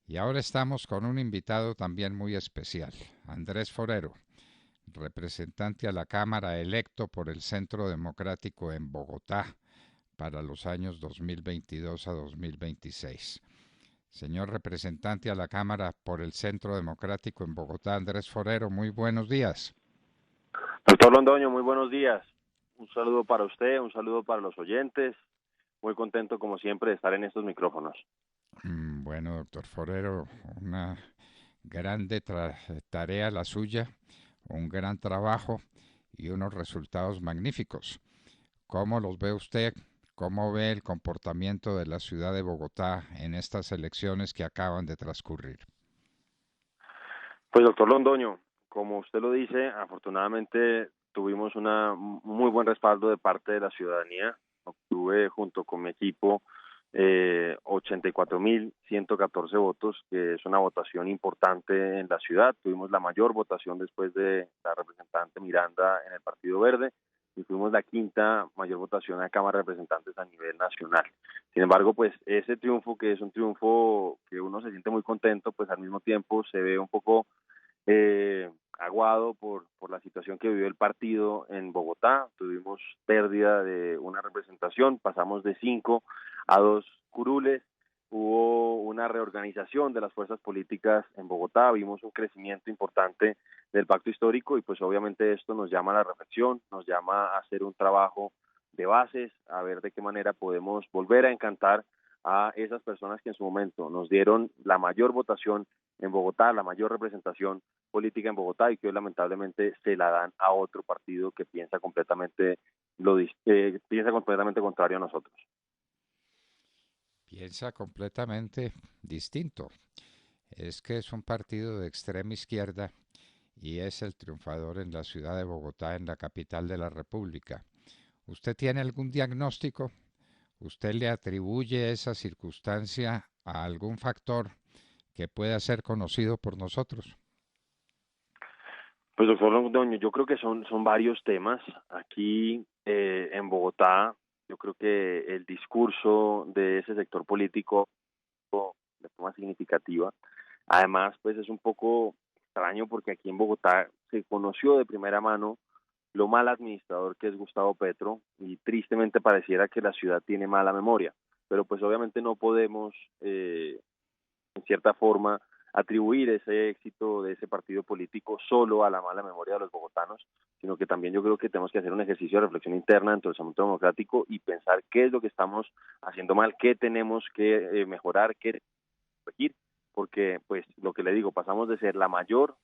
Y ahora estamos con un invitado también muy especial, Andrés Forero, representante a la Cámara electo por el Centro Democrático en Bogotá para los años 2022 a 2026. Señor representante a la Cámara por el Centro Democrático en Bogotá, Andrés Forero, muy buenos días. Doctor Londoño, muy buenos días. Un saludo para usted, un saludo para los oyentes. Muy contento, como siempre, de estar en estos micrófonos. Bueno, doctor Forero, una grande tarea la suya, un gran trabajo y unos resultados magníficos. ¿Cómo los ve usted? ¿Cómo ve el comportamiento de la ciudad de Bogotá en estas elecciones que acaban de transcurrir? Pues, doctor Londoño, como usted lo dice, afortunadamente tuvimos un muy buen respaldo de parte de la ciudadanía. Obtuve, junto con mi equipo, 84.114 votos, que es una votación importante en la ciudad. Tuvimos la mayor votación después de la representante Miranda en el Partido Verde y fuimos la quinta mayor votación en la Cámara de Representantes a nivel nacional. Sin embargo, pues ese triunfo, que es un triunfo que uno se siente muy contento, pues al mismo tiempo se ve un poco aguado por la situación que vivió el partido en Bogotá. Tuvimos pérdida de una representación, pasamos de 5 a 2 curules. Hubo una reorganización de las fuerzas políticas en Bogotá, vimos un crecimiento importante del pacto histórico y pues obviamente esto nos llama a la reflexión, nos llama a hacer un trabajo de bases, a ver de qué manera podemos volver a encantar a esas personas que en su momento nos dieron la mayor votación en Bogotá, la mayor representación política en Bogotá y que hoy lamentablemente se la dan a otro partido que piensa completamente contrario a nosotros. Piensa completamente distinto. Es que es un partido de extrema izquierda y es el triunfador en la ciudad de Bogotá, en la capital de la República. ¿Usted tiene algún diagnóstico? ¿Usted le atribuye esa circunstancia a algún factor que pueda ser conocido por nosotros? Pues doctor Londoño, yo creo que son varios temas. Aquí en Bogotá, yo creo que el discurso de ese sector político de forma significativa. Además, pues es un poco extraño porque aquí en Bogotá se conoció de primera mano lo mal administrador que es Gustavo Petro y tristemente pareciera que la ciudad tiene mala memoria, pero pues obviamente no podemos en cierta forma atribuir ese éxito de ese partido político solo a la mala memoria de los bogotanos, sino que también yo creo que tenemos que hacer un ejercicio de reflexión interna dentro del Centro Democrático y pensar qué es lo que estamos haciendo mal, qué tenemos que mejorar, qué corregir, porque pues lo que le digo, pasamos de ser la mayor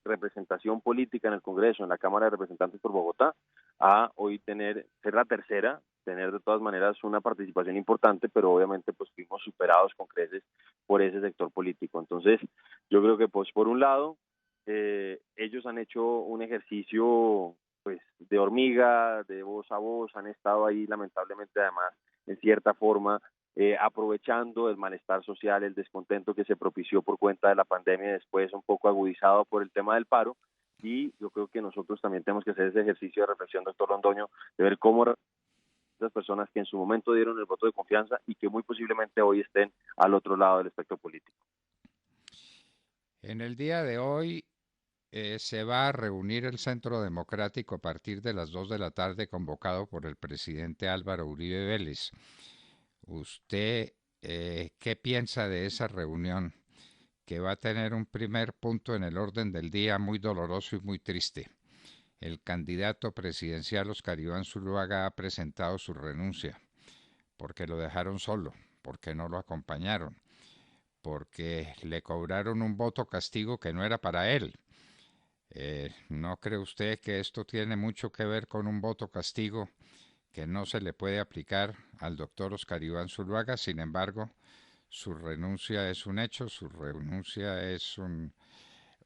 representación política en el Congreso, en la Cámara de Representantes por Bogotá, a hoy ser la tercera, tener de todas maneras una participación importante, pero obviamente pues fuimos superados con creces por ese sector político. Entonces, yo creo que pues por un lado, ellos han hecho un ejercicio pues de hormiga, de voz a voz, han estado ahí lamentablemente además en cierta forma aprovechando el malestar social, el descontento que se propició por cuenta de la pandemia y después un poco agudizado por el tema del paro. Y yo creo que nosotros también tenemos que hacer ese ejercicio de reflexión, doctor Londoño, de ver cómo las personas que en su momento dieron el voto de confianza y que muy posiblemente hoy estén al otro lado del espectro político. En el día de hoy se va a reunir el Centro Democrático a partir de las 2 de la tarde convocado por el presidente Álvaro Uribe Vélez. ¿Usted qué piensa de esa reunión que va a tener un primer punto en el orden del día muy doloroso y muy triste? El candidato presidencial Oscar Iván Zuluaga ha presentado su renuncia porque lo dejaron solo, porque no lo acompañaron, porque le cobraron un voto castigo que no era para él. ¿No cree usted que esto tiene mucho que ver con un voto castigo que no se le puede aplicar al doctor Oscar Iván Zuluaga? Sin embargo, su renuncia es un hecho, su renuncia es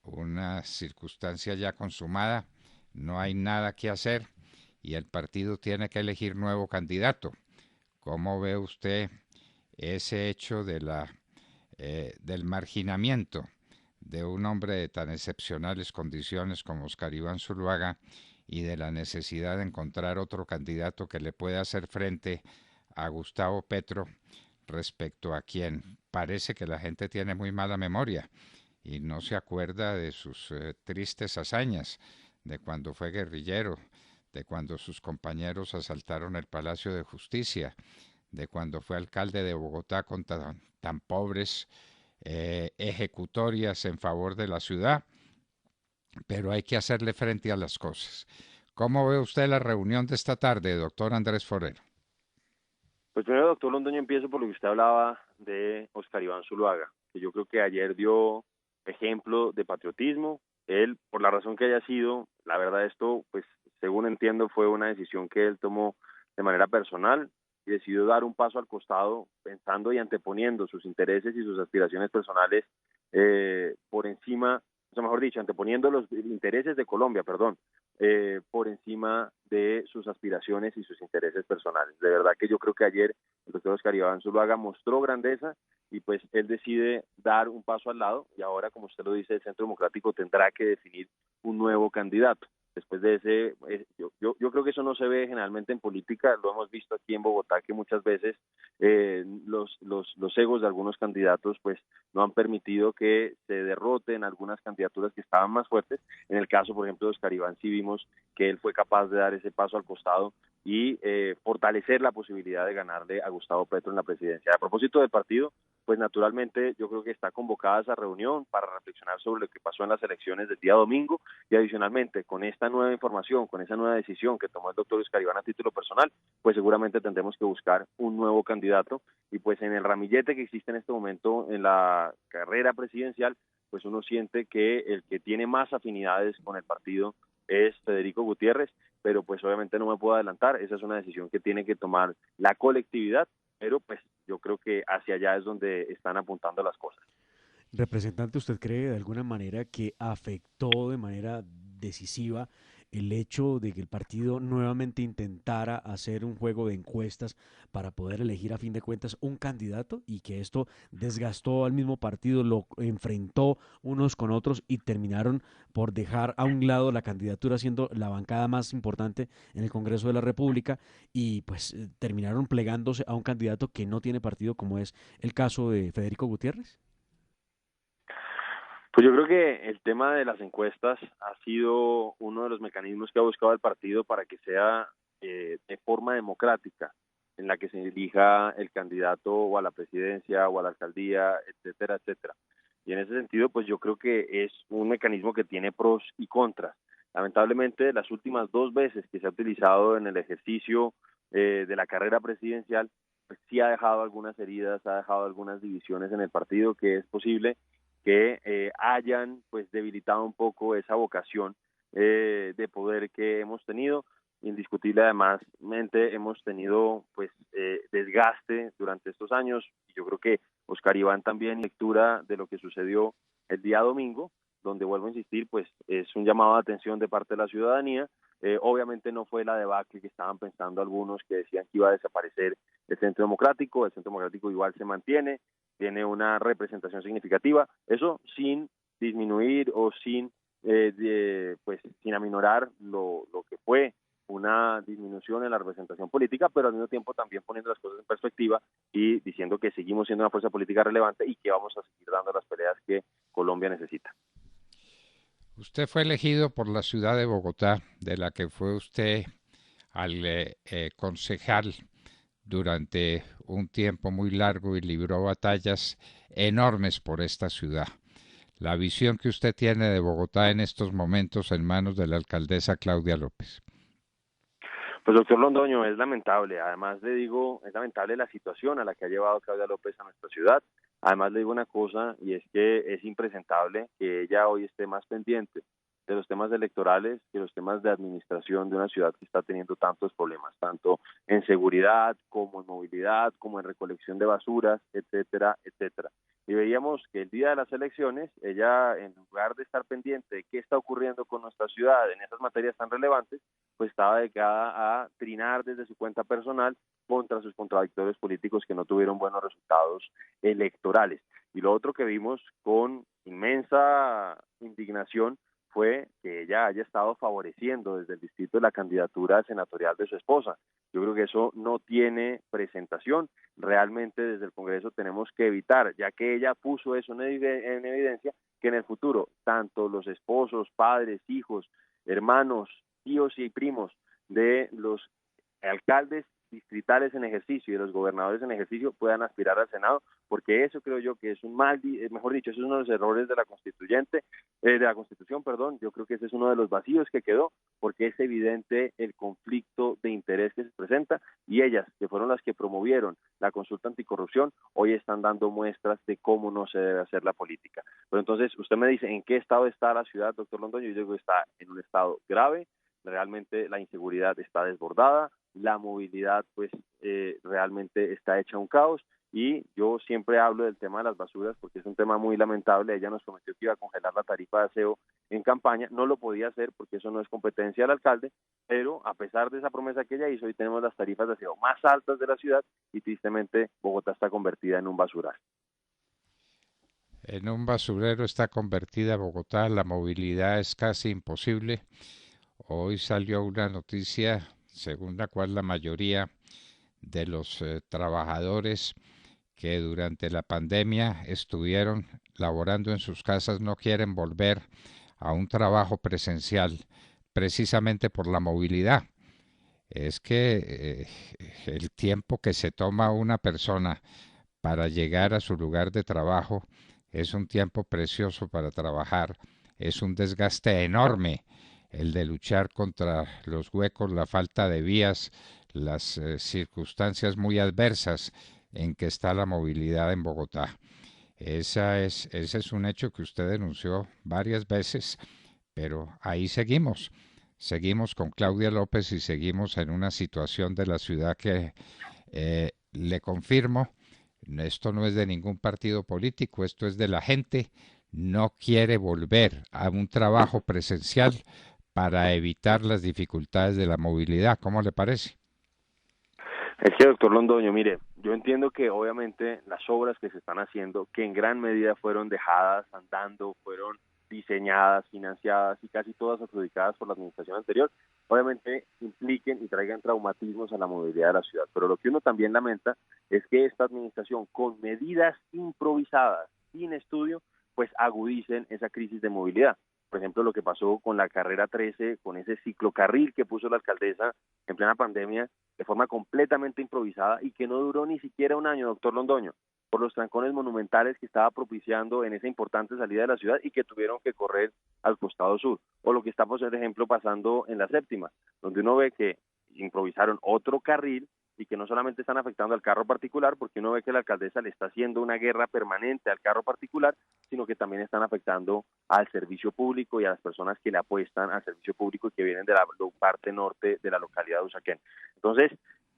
una circunstancia ya consumada, no hay nada que hacer y el partido tiene que elegir nuevo candidato. ¿Cómo ve usted ese hecho del marginamiento de un hombre de tan excepcionales condiciones como Oscar Iván Zuluaga y de la necesidad de encontrar otro candidato que le pueda hacer frente a Gustavo Petro respecto a quien parece que la gente tiene muy mala memoria y no se acuerda de sus tristes hazañas, de cuando fue guerrillero, de cuando sus compañeros asaltaron el Palacio de Justicia, de cuando fue alcalde de Bogotá con tan pobres ejecutorias en favor de la ciudad, pero hay que hacerle frente a las cosas. ¿Cómo ve usted la reunión de esta tarde, doctor Andrés Forero? Pues primero, doctor Londoño, empiezo por lo que usted hablaba de Oscar Iván Zuluaga, que yo creo que ayer dio ejemplo de patriotismo. Él, por la razón que haya sido, la verdad esto, pues según entiendo, fue una decisión que él tomó de manera personal y decidió dar un paso al costado pensando y anteponiendo sus intereses y sus aspiraciones personales por encima, o sea, mejor dicho, anteponiendo los intereses de Colombia, perdón, por encima de sus aspiraciones y sus intereses personales. De verdad que yo creo que ayer el doctor Oscar Iván Zuluaga mostró grandeza y pues él decide dar un paso al lado y ahora, como usted lo dice, el Centro Democrático tendrá que definir un nuevo candidato. Después de ese, yo creo que eso no se ve generalmente en política, lo hemos visto aquí en Bogotá, que muchas veces los egos de algunos candidatos pues no han permitido que se derroten algunas candidaturas que estaban más fuertes. En el caso, por ejemplo, de Oscar Iván, sí vimos que él fue capaz de dar ese paso al costado y fortalecer la posibilidad de ganarle a Gustavo Petro en la presidencia. A propósito del partido, pues naturalmente yo creo que está convocada esa reunión para reflexionar sobre lo que pasó en las elecciones del día domingo y adicionalmente con esta nueva información, con esa nueva decisión que tomó el doctor Oscar Iván a título personal, pues seguramente tendremos que buscar un nuevo candidato y pues en el ramillete que existe en este momento en la carrera presidencial, pues uno siente que el que tiene más afinidades con el partido es Federico Gutiérrez, pero pues obviamente no me puedo adelantar, esa es una decisión que tiene que tomar la colectividad, pero pues yo creo que hacia allá es donde están apuntando las cosas. Representante, ¿usted cree de alguna manera que afectó de manera decisiva el hecho de que el partido nuevamente intentara hacer un juego de encuestas para poder elegir a fin de cuentas un candidato y que esto desgastó al mismo partido, lo enfrentó unos con otros y terminaron por dejar a un lado la candidatura siendo la bancada más importante en el Congreso de la República y pues terminaron plegándose a un candidato que no tiene partido como es el caso de Federico Gutiérrez? Pues yo creo que el tema de las encuestas ha sido uno de los mecanismos que ha buscado el partido para que sea de forma democrática, en la que se elija el candidato o a la presidencia o a la alcaldía, etcétera, etcétera. Y en ese sentido, pues yo creo que es un mecanismo que tiene pros y contras. Lamentablemente, las últimas dos veces que se ha utilizado en el ejercicio de la carrera presidencial, pues sí ha dejado algunas heridas, ha dejado algunas divisiones en el partido, que es posible que hayan pues debilitado un poco esa vocación de poder que hemos tenido. Indiscutible ademásmente hemos tenido pues desgaste durante estos años y yo creo que Oscar Iván también lectura de lo que sucedió el día domingo, donde vuelvo a insistir pues es un llamado de atención de parte de la ciudadanía. Obviamente no fue la debacle que estaban pensando algunos que decían que iba a desaparecer el Centro Democrático igual se mantiene, tiene una representación significativa, eso sin disminuir o pues sin aminorar lo que fue una disminución en la representación política, pero al mismo tiempo también poniendo las cosas en perspectiva y diciendo que seguimos siendo una fuerza política relevante y que vamos a seguir dando las peleas que Colombia necesita. Usted fue elegido por la ciudad de Bogotá, de la que fue usted al concejal durante un tiempo muy largo y libró batallas enormes por esta ciudad. La visión que usted tiene de Bogotá en estos momentos en manos de la alcaldesa Claudia López. Pues doctor Londoño, es lamentable, además le digo, es lamentable la situación a la que ha llevado Claudia López a nuestra ciudad, además le digo una cosa y es que es impresentable que ella hoy esté más pendiente de los temas electorales que los temas de administración de una ciudad que está teniendo tantos problemas, tanto en seguridad como en movilidad, como en recolección de basuras, etcétera, etcétera. Y veíamos que el día de las elecciones, ella en lugar de estar pendiente de qué está ocurriendo con nuestra ciudad en esas materias tan relevantes, pues estaba dedicada a trinar desde su cuenta personal contra sus contradictores políticos que no tuvieron buenos resultados electorales. Y lo otro que vimos con inmensa indignación fue que ella haya estado favoreciendo desde el distrito la candidatura senatorial de su esposa. Yo creo que eso no tiene presentación realmente desde el Congreso tenemos que evitar, ya que ella puso eso en evidencia, que en el futuro tanto los esposos, padres, hijos, hermanos, tíos y primos de los alcaldes distritales en ejercicio y de los gobernadores en ejercicio puedan aspirar al Senado, porque eso creo yo que es un mejor dicho, eso es uno de los errores de la Constitución, perdón. Yo creo que ese es uno de los vacíos que quedó, porque es evidente el conflicto de interés que se presenta, y ellas, que fueron las que promovieron la consulta anticorrupción, hoy están dando muestras de cómo no se debe hacer la política. Pero entonces, usted me dice, ¿en qué estado está la ciudad, doctor Londoño? Yo digo que está en un estado grave, realmente la inseguridad está desbordada, la movilidad pues realmente está hecha un caos, y yo siempre hablo del tema de las basuras porque es un tema muy lamentable. Ella nos prometió que iba a congelar la tarifa de aseo en campaña, no lo podía hacer porque eso no es competencia del alcalde, pero a pesar de esa promesa que ella hizo, hoy tenemos las tarifas de aseo más altas de la ciudad y tristemente Bogotá está convertida en un basural. En un basurero está convertida Bogotá, la movilidad es casi imposible. Hoy salió una noticia según la cual la mayoría de los trabajadores que durante la pandemia estuvieron laborando en sus casas no quieren volver a un trabajo presencial precisamente por la movilidad. Es que el tiempo que se toma una persona para llegar a su lugar de trabajo es un tiempo precioso para trabajar, es un desgaste enorme el de luchar contra los huecos, la falta de vías, las circunstancias muy adversas en que está la movilidad en Bogotá. Ese es un hecho que usted denunció varias veces, pero ahí seguimos. Seguimos con Claudia López y seguimos en una situación de la ciudad que le confirmo, esto no es de ningún partido político, esto es de la gente. No quiere volver a un trabajo presencial para evitar las dificultades de la movilidad. ¿Cómo le parece? Es que, doctor Londoño, mire, yo entiendo que obviamente las obras que se están haciendo, que en gran medida fueron dejadas andando, fueron diseñadas, financiadas y casi todas adjudicadas por la administración anterior, obviamente impliquen y traigan traumatismos a la movilidad de la ciudad. Pero lo que uno también lamenta es que esta administración, con medidas improvisadas, sin estudio, pues agudicen esa crisis de movilidad. Por ejemplo, lo que pasó con la carrera 13, con ese ciclocarril que puso la alcaldesa en plena pandemia, de forma completamente improvisada y que no duró ni siquiera un año, doctor Londoño, por los trancones monumentales que estaba propiciando en esa importante salida de la ciudad y que tuvieron que correr al costado sur. O lo que está, por ejemplo, pasando en la séptima, donde uno ve que improvisaron otro carril y que no solamente están afectando al carro particular, porque uno ve que la alcaldesa le está haciendo una guerra permanente al carro particular, sino que también están afectando al servicio público y a las personas que le apuestan al servicio público y que vienen de la parte norte de la localidad de Usaquén. Entonces,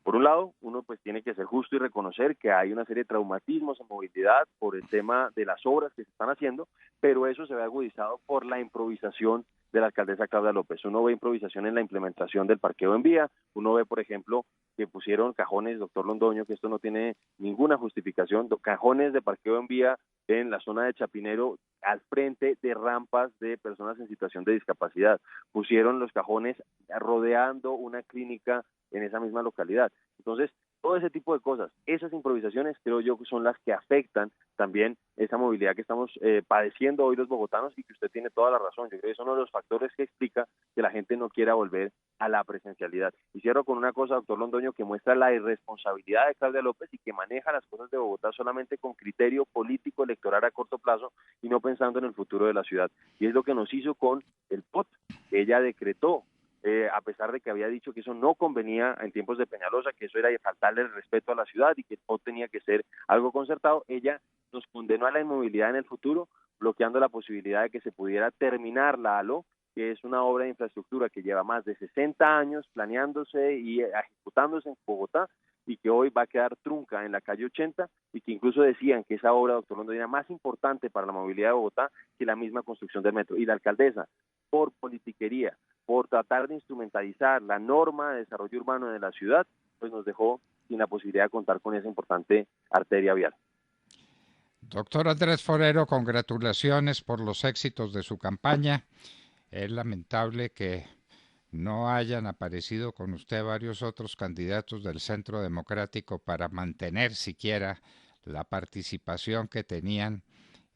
por un lado, uno pues tiene que ser justo y reconocer que hay una serie de traumatismos en movilidad por el tema de las obras que se están haciendo, pero eso se ve agudizado por la improvisación de la alcaldesa Claudia López. Uno ve improvisación en la implementación del parqueo en vía, uno ve, por ejemplo, que pusieron cajones, doctor Londoño, que esto no tiene ninguna justificación, cajones de parqueo en vía en la zona de Chapinero al frente de rampas de personas en situación de discapacidad. Pusieron los cajones rodeando una clínica en esa misma localidad. Entonces, todo ese tipo de cosas, esas improvisaciones creo yo que son las que afectan también esa movilidad que estamos padeciendo hoy los bogotanos, y que usted tiene toda la razón. Yo creo que es uno de los factores que explica que la gente no quiera volver a la presencialidad. Y cierro con una cosa, doctor Londoño, que muestra la irresponsabilidad de Claudia López y que maneja las cosas de Bogotá solamente con criterio político electoral a corto plazo y no pensando en el futuro de la ciudad. Y es lo que nos hizo con el POT, que ella decretó. A pesar de que había dicho que eso no convenía en tiempos de Peñalosa, que eso era faltarle el respeto a la ciudad y que el POT tenía que ser algo concertado, ella nos condenó a la inmovilidad en el futuro, bloqueando la posibilidad de que se pudiera terminar la ALO, que es una obra de infraestructura que lleva más de 60 años planeándose y ejecutándose en Bogotá, y que hoy va a quedar trunca en la calle 80, y que incluso decían que esa obra, doctor Londoño, era más importante para la movilidad de Bogotá que la misma construcción del metro. Y la alcaldesa, por politiquería, por tratar de instrumentalizar la norma de desarrollo urbano de la ciudad, pues nos dejó sin la posibilidad de contar con esa importante arteria vial. Doctor Andrés Forero, congratulaciones por los éxitos de su campaña. Es lamentable que no hayan aparecido con usted varios otros candidatos del Centro Democrático para mantener siquiera la participación que tenían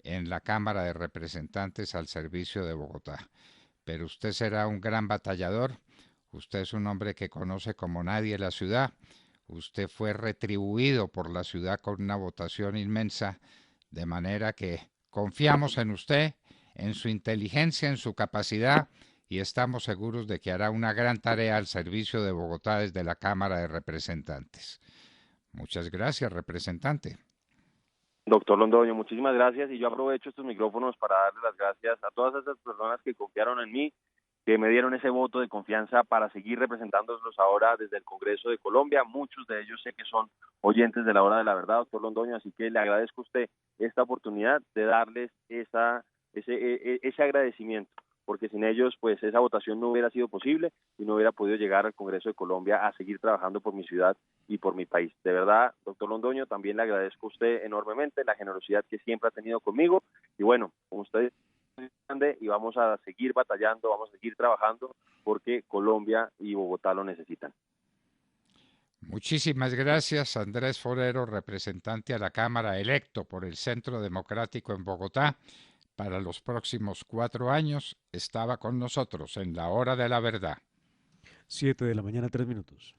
en la Cámara de Representantes al servicio de Bogotá. Pero usted será un gran batallador, usted es un hombre que conoce como nadie la ciudad, usted fue retribuido por la ciudad con una votación inmensa, de manera que confiamos en usted, en su inteligencia, en su capacidad y estamos seguros de que hará una gran tarea al servicio de Bogotá desde la Cámara de Representantes. Muchas gracias, representante. Doctor Londoño, muchísimas gracias y yo aprovecho estos micrófonos para darle las gracias a todas esas personas que confiaron en mí, que me dieron ese voto de confianza para seguir representándolos ahora desde el Congreso de Colombia. Muchos de ellos sé que son oyentes de la hora de la verdad, doctor Londoño, así que le agradezco a usted esta oportunidad de darles ese agradecimiento, porque sin ellos pues esa votación no hubiera sido posible y no hubiera podido llegar al Congreso de Colombia a seguir trabajando por mi ciudad y por mi país. De verdad, doctor Londoño, también le agradezco a usted enormemente la generosidad que siempre ha tenido conmigo y bueno, como usted grande y vamos a seguir batallando, vamos a seguir trabajando porque Colombia y Bogotá lo necesitan. Muchísimas gracias, Andrés Forero, representante a la Cámara electo por el Centro Democrático en Bogotá. Para los próximos 4 años estaba con nosotros en la hora de la verdad. 7 de la mañana, 3 minutos.